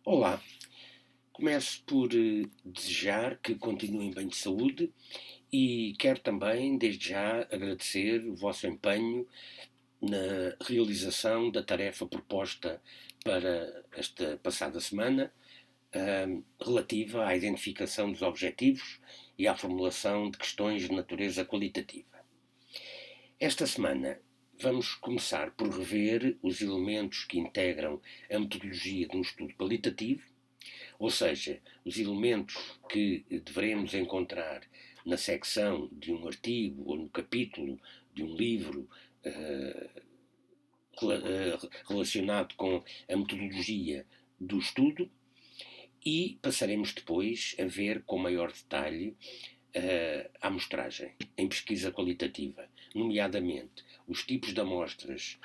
Olá, começo por desejar que continuem bem de saúde e quero também, desde já, agradecer o vosso empenho na realização da tarefa proposta para esta passada semana, relativa à identificação dos objetivos e à formulação de questões de natureza qualitativa. Esta semana vamos começar por rever os elementos que integram a metodologia de um estudo qualitativo, ou seja, os elementos que devemos encontrar na secção de um artigo ou no capítulo de um livro relacionado com a metodologia do estudo, e passaremos depois a ver com maior detalhe a amostragem em pesquisa qualitativa, nomeadamente os tipos de amostras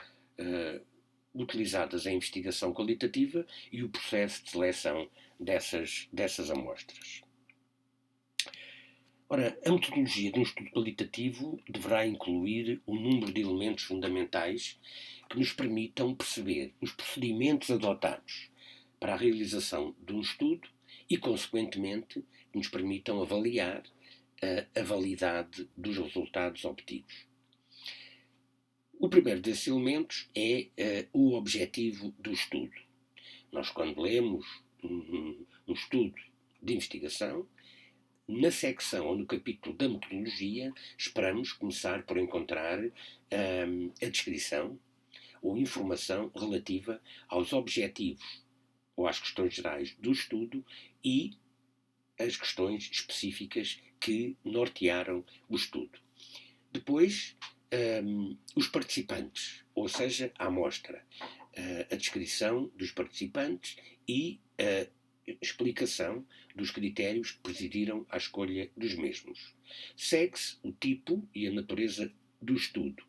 utilizadas em investigação qualitativa e o processo de seleção dessas amostras. Ora, a metodologia de um estudo qualitativo deverá incluir um número de elementos fundamentais que nos permitam perceber os procedimentos adotados para a realização de um estudo e, consequentemente, nos permitam avaliar a validade dos resultados obtidos. O primeiro desses elementos é o objetivo do estudo. Nós, quando lemos um estudo de investigação, na secção ou no capítulo da metodologia, esperamos começar por encontrar a descrição ou informação relativa aos objetivos ou às questões gerais do estudo e as questões específicas que nortearam o estudo. Depois, os participantes, ou seja, a amostra, a descrição dos participantes e a explicação dos critérios que presidiram à escolha dos mesmos. Segue-se o tipo e a natureza do estudo.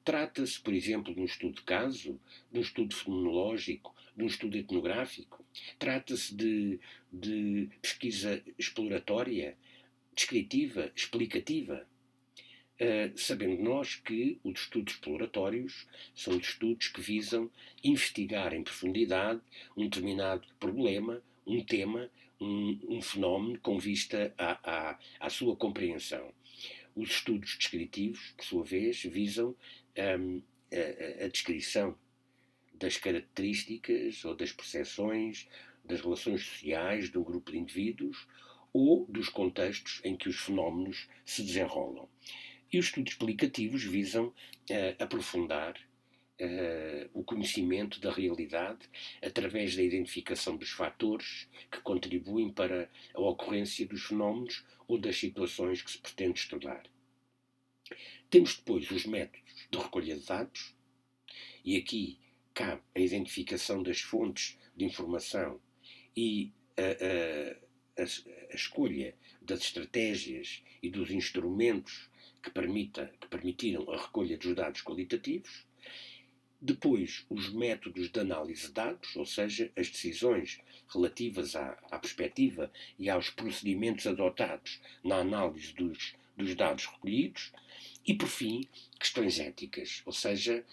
Trata-se, por exemplo, de um estudo de caso, de um estudo fenomenológico, de um estudo etnográfico? Trata-se de pesquisa exploratória, descritiva, explicativa? Sabendo nós que os estudos exploratórios são os estudos que visam investigar em profundidade um determinado problema, um tema, um fenómeno com vista à sua compreensão. Os estudos descritivos, por sua vez, visam a descrição das características ou das percepções, das relações sociais de um grupo de indivíduos ou dos contextos em que os fenómenos se desenrolam. E os estudos explicativos visam aprofundar o conhecimento da realidade através da identificação dos fatores que contribuem para a ocorrência dos fenómenos ou das situações que se pretende estudar. Temos depois os métodos de recolha de dados, e aqui cabe a identificação das fontes de informação e a escolha das estratégias e dos instrumentos que permitiram a recolha dos dados qualitativos. Depois, os métodos de análise de dados, ou seja, as decisões relativas à perspectiva e aos procedimentos adotados na análise dos dados recolhidos. E, por fim, questões éticas, ou seja,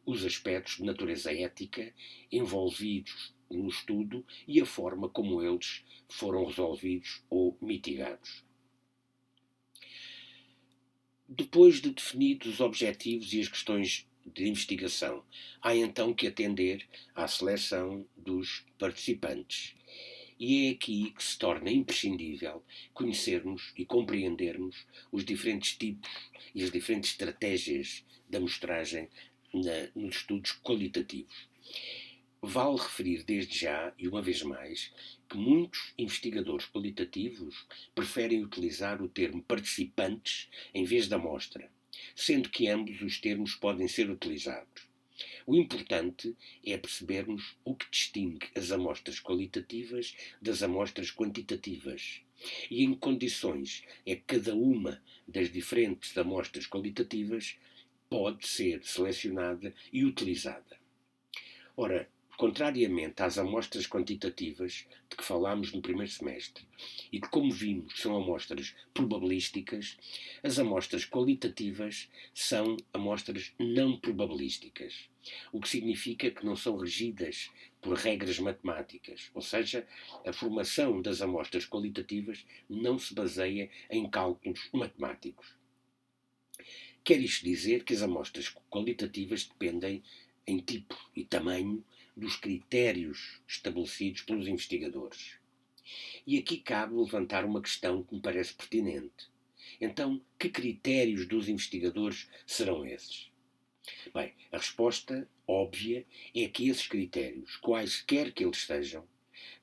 os aspectos de natureza ética envolvidos no estudo e a forma como eles foram resolvidos ou mitigados. Depois de definidos os objetivos e as questões de investigação, há então que atender à seleção dos participantes. E é aqui que se torna imprescindível conhecermos e compreendermos os diferentes tipos e as diferentes estratégias da amostragem nos estudos qualitativos. Vale referir desde já, e uma vez mais, que muitos investigadores qualitativos preferem utilizar o termo participantes em vez da amostra, sendo que ambos os termos podem ser utilizados. O importante é percebermos o que distingue as amostras qualitativas das amostras quantitativas e em que condições é que cada uma das diferentes amostras qualitativas pode ser selecionada e utilizada. Ora, Contrariamente às amostras quantitativas de que falámos no primeiro semestre e que, como vimos, são amostras probabilísticas, as amostras qualitativas são amostras não probabilísticas, o que significa que não são regidas por regras matemáticas, ou seja, a formação das amostras qualitativas não se baseia em cálculos matemáticos. Quer isto dizer que as amostras qualitativas dependem, em tipo e tamanho, dos critérios estabelecidos pelos investigadores. E aqui cabe levantar uma questão que me parece pertinente. Então, que critérios dos investigadores serão esses? Bem, a resposta óbvia é que esses critérios, quaisquer que eles sejam,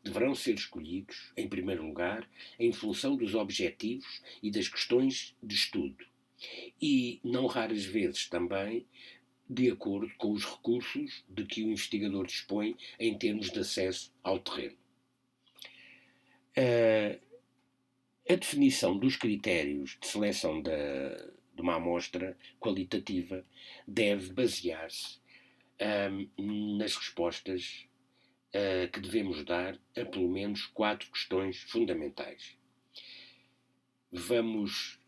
deverão ser escolhidos, em primeiro lugar, em função dos objetivos e das questões de estudo. E, não raras vezes também, de acordo com os recursos de que o investigador dispõe em termos de acesso ao terreno. A definição dos critérios de seleção de uma amostra qualitativa deve basear-se nas respostas que devemos dar a pelo menos 4 questões fundamentais. Vamos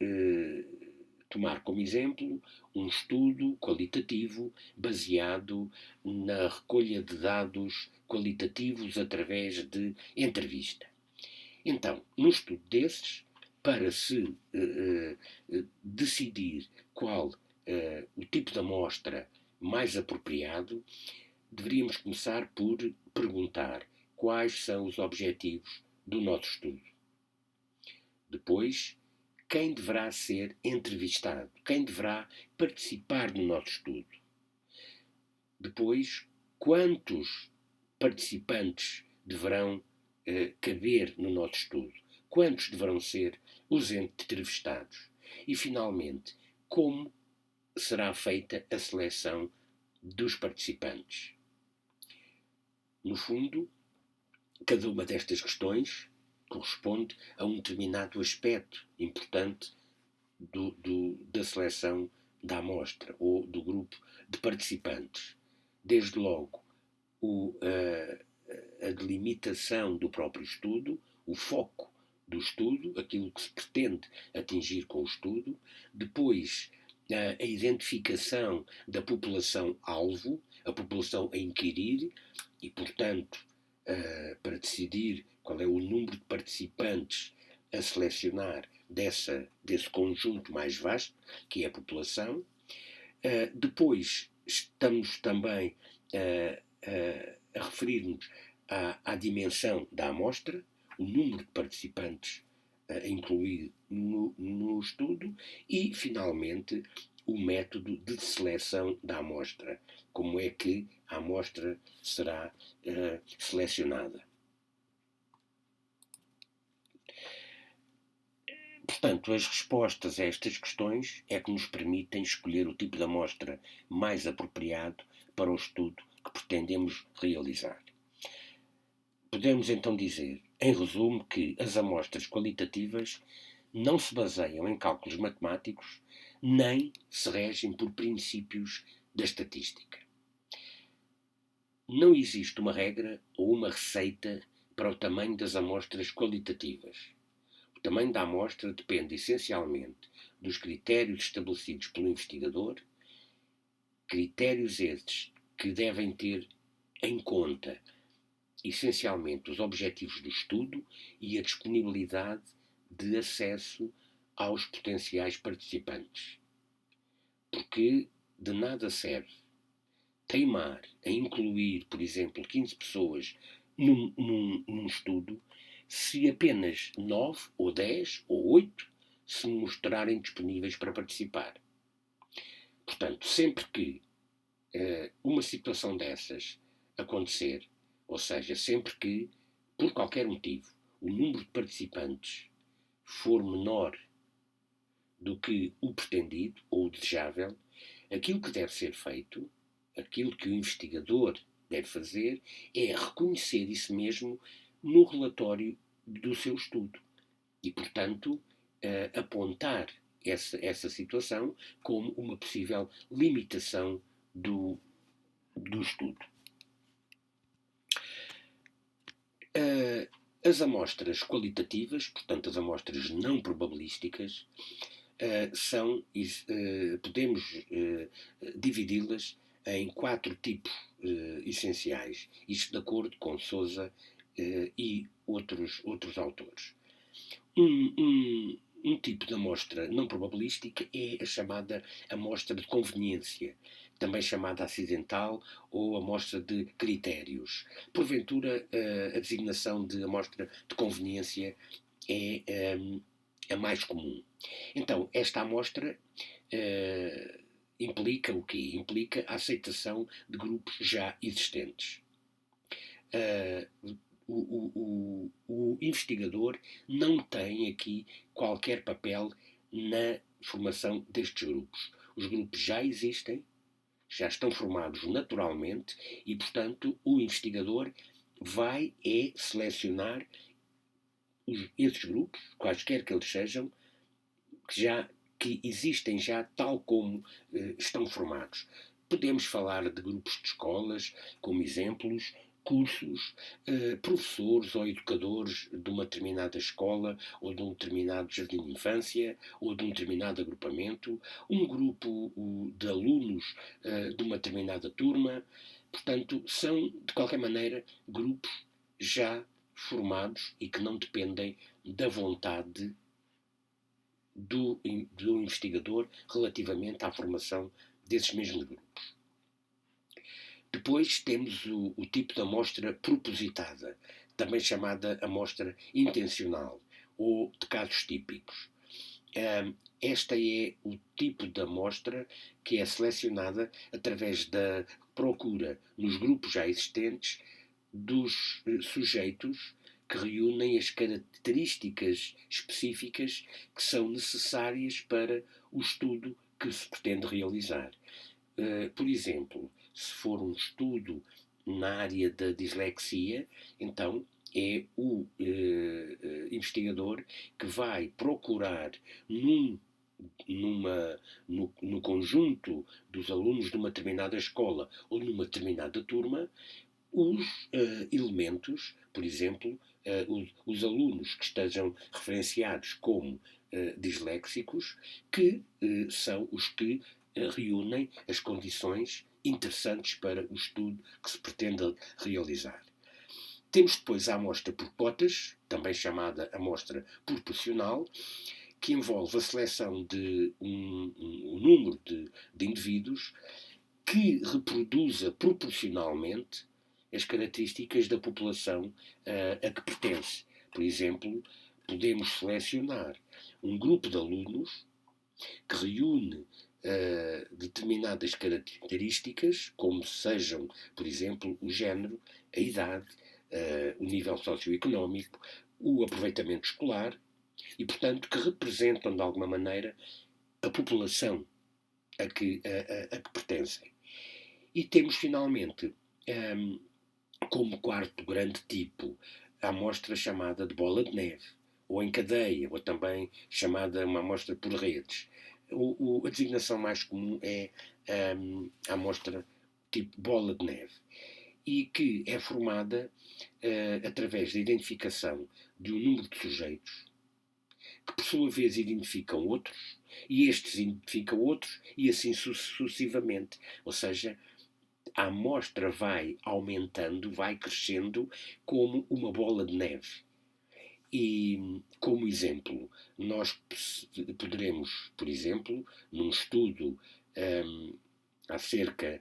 tomar como exemplo um estudo qualitativo baseado na recolha de dados qualitativos através de entrevista. Então, num estudo desses, para se decidir qual o tipo de amostra mais apropriado, deveríamos começar por perguntar quais são os objetivos do nosso estudo. Depois, quem deverá ser entrevistado, quem deverá participar no nosso estudo. Depois, quantos participantes deverão caber no nosso estudo, quantos deverão ser os entrevistados e, finalmente, como será feita a seleção dos participantes. No fundo, cada uma destas questões corresponde a um determinado aspecto importante da seleção da amostra ou do grupo de participantes. Desde logo, a delimitação do próprio estudo, o foco do estudo, aquilo que se pretende atingir com o estudo, depois a identificação da população-alvo, a população a inquirir e, portanto, para decidir qual é o número de participantes a selecionar desse conjunto mais vasto, que é a população. Depois estamos também a referir-nos à dimensão da amostra, o número de participantes a incluir no estudo e, finalmente, o método de seleção da amostra. Como é que a amostra será selecionada. Portanto, as respostas a estas questões é que nos permitem escolher o tipo de amostra mais apropriado para o estudo que pretendemos realizar. Podemos então dizer, em resumo, que as amostras qualitativas não se baseiam em cálculos matemáticos nem se regem por princípios da estatística. Não existe uma regra ou uma receita para o tamanho das amostras qualitativas. O tamanho da amostra depende essencialmente dos critérios estabelecidos pelo investigador, critérios esses que devem ter em conta essencialmente os objetivos do estudo e a disponibilidade de acesso aos potenciais participantes. Porque de nada serve teimar em incluir, por exemplo, 15 pessoas num estudo se apenas 9 ou 10 ou 8 se mostrarem disponíveis para participar. Portanto, sempre que uma situação dessas acontecer, ou seja, sempre que, por qualquer motivo, o número de participantes for menor do que o pretendido ou o desejável, aquilo que deve ser feito, aquilo que o investigador deve fazer, é reconhecer isso mesmo no relatório do seu estudo e, portanto, apontar essa situação como uma possível limitação do estudo. As amostras qualitativas, portanto as amostras não probabilísticas, podemos dividi-las em 4 tipos essenciais, isto de acordo com Sousa e outros autores. Um tipo de amostra não probabilística é a chamada amostra de conveniência, também chamada acidental ou amostra de critérios. Porventura, a designação de amostra de conveniência é a mais comum. Então, esta amostra implica o quê? Implica a aceitação de grupos já existentes. O investigador não tem aqui qualquer papel na formação destes grupos. Os grupos já existem, já estão formados naturalmente e, portanto, o investigador vai selecionar esses grupos, quaisquer que eles sejam, que existem já tal como estão formados. Podemos falar de grupos de escolas como exemplos, cursos, professores ou educadores de uma determinada escola ou de um determinado jardim de infância ou de um determinado agrupamento, um grupo de alunos de uma determinada turma. Portanto, são, de qualquer maneira, grupos já formados e que não dependem da vontade do investigador relativamente à formação desses mesmos grupos. Depois temos o tipo de amostra propositada, também chamada amostra intencional, ou de casos típicos. Esta é o tipo de amostra que é selecionada através da procura nos grupos já existentes dos sujeitos que reúnem as características específicas que são necessárias para o estudo que se pretende realizar. Por exemplo, se for um estudo na área da dislexia, então é o investigador que vai procurar no conjunto dos alunos de uma determinada escola ou numa determinada turma os elementos, por exemplo, os alunos que estejam referenciados como disléxicos, que são os que reúnem as condições interessantes para o estudo que se pretende realizar. Temos depois a amostra por cotas, também chamada amostra proporcional, que envolve a seleção de um número de indivíduos que reproduza proporcionalmente as características da população a que pertence. Por exemplo, podemos selecionar um grupo de alunos que reúne determinadas características, como sejam, por exemplo, o género, a idade, o nível socioeconómico, o aproveitamento escolar, e, portanto, que representam, de alguma maneira, a população a que pertencem. E temos, finalmente, como quarto grande tipo, a amostra chamada de bola de neve, ou em cadeia, ou também chamada uma amostra por redes. A designação mais comum é a amostra tipo bola de neve, e que é formada através da identificação de um número de sujeitos, que por sua vez identificam outros, e estes identificam outros, e assim sucessivamente. Ou seja, a amostra vai aumentando, vai crescendo como uma bola de neve. E, como exemplo, nós poderemos, por exemplo, num estudo acerca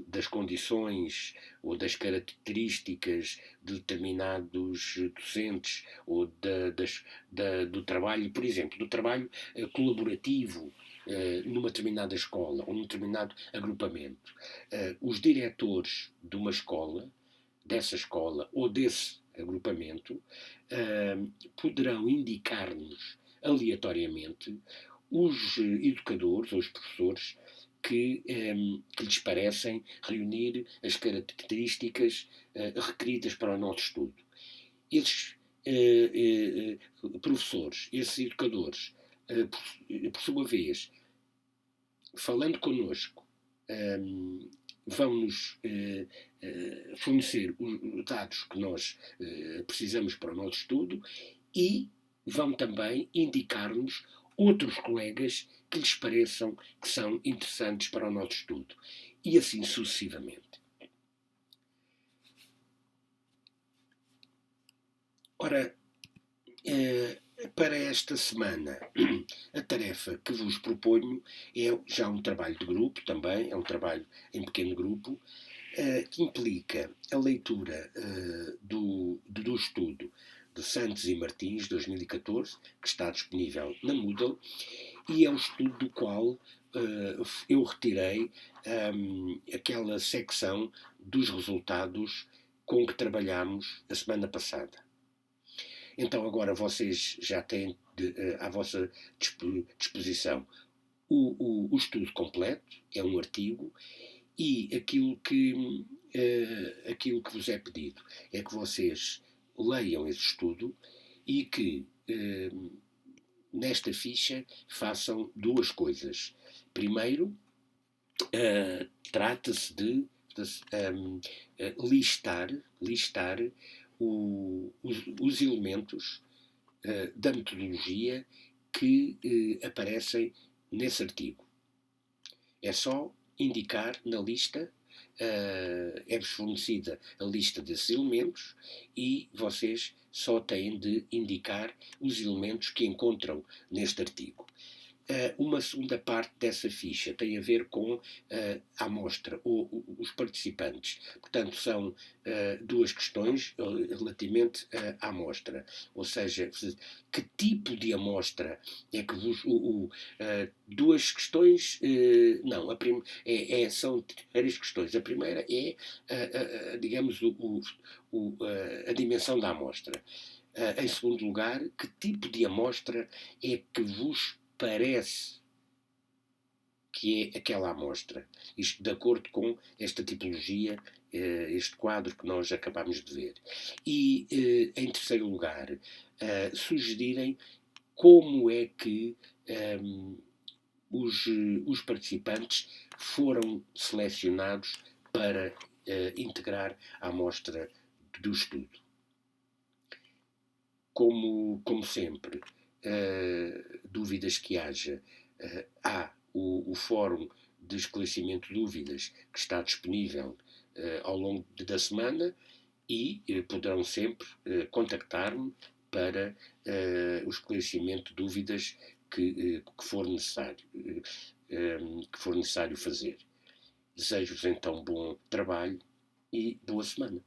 das condições ou das características de determinados docentes ou do trabalho, por exemplo, do trabalho colaborativo numa determinada escola ou num determinado agrupamento. Os diretores de uma escola, dessa escola ou desse agrupamento, poderão indicar-nos aleatoriamente os educadores ou os professores que lhes parecem reunir as características requeridas para o nosso estudo. Esses professores, esses educadores, por sua vez, falando connosco vão-nos fornecer os dados que nós precisamos para o nosso estudo e vão também indicar-nos outros colegas que lhes pareçam que são interessantes para o nosso estudo. E assim sucessivamente. Ora, para esta semana, a tarefa que vos proponho é já um trabalho de grupo também, é um trabalho em pequeno grupo, que implica a leitura do estudo de Santos e Martins, 2014, que está disponível na Moodle, e é um estudo do qual eu retirei aquela secção dos resultados com que trabalhámos a semana passada. Então agora vocês já têm à vossa disposição o estudo completo, é um artigo, e aquilo que vos é pedido é que vocês leiam esse estudo e que nesta ficha façam duas coisas. Primeiro, trata-se de listar os elementos da metodologia que aparecem nesse artigo. É só indicar na lista, é-vos fornecida a lista desses elementos e vocês só têm de indicar os elementos que encontram neste artigo. Uma segunda parte dessa ficha tem a ver com a amostra, ou os participantes. Portanto, são duas questões relativamente à amostra. Ou seja, que tipo de amostra é que vos... duas questões... não, são três questões. A primeira é, digamos, a dimensão da amostra. Em segundo lugar, que tipo de amostra é que vos parece que é aquela amostra. Isto de acordo com esta tipologia, este quadro que nós acabamos de ver. E, em terceiro lugar, sugerirem como é que os participantes foram selecionados para integrar a amostra do estudo. Como sempre, dúvidas que haja, há o fórum de esclarecimento de dúvidas que está disponível ao longo da semana e poderão sempre contactar-me para o esclarecimento de dúvidas que for necessário fazer. Desejo-vos então bom trabalho e boa semana.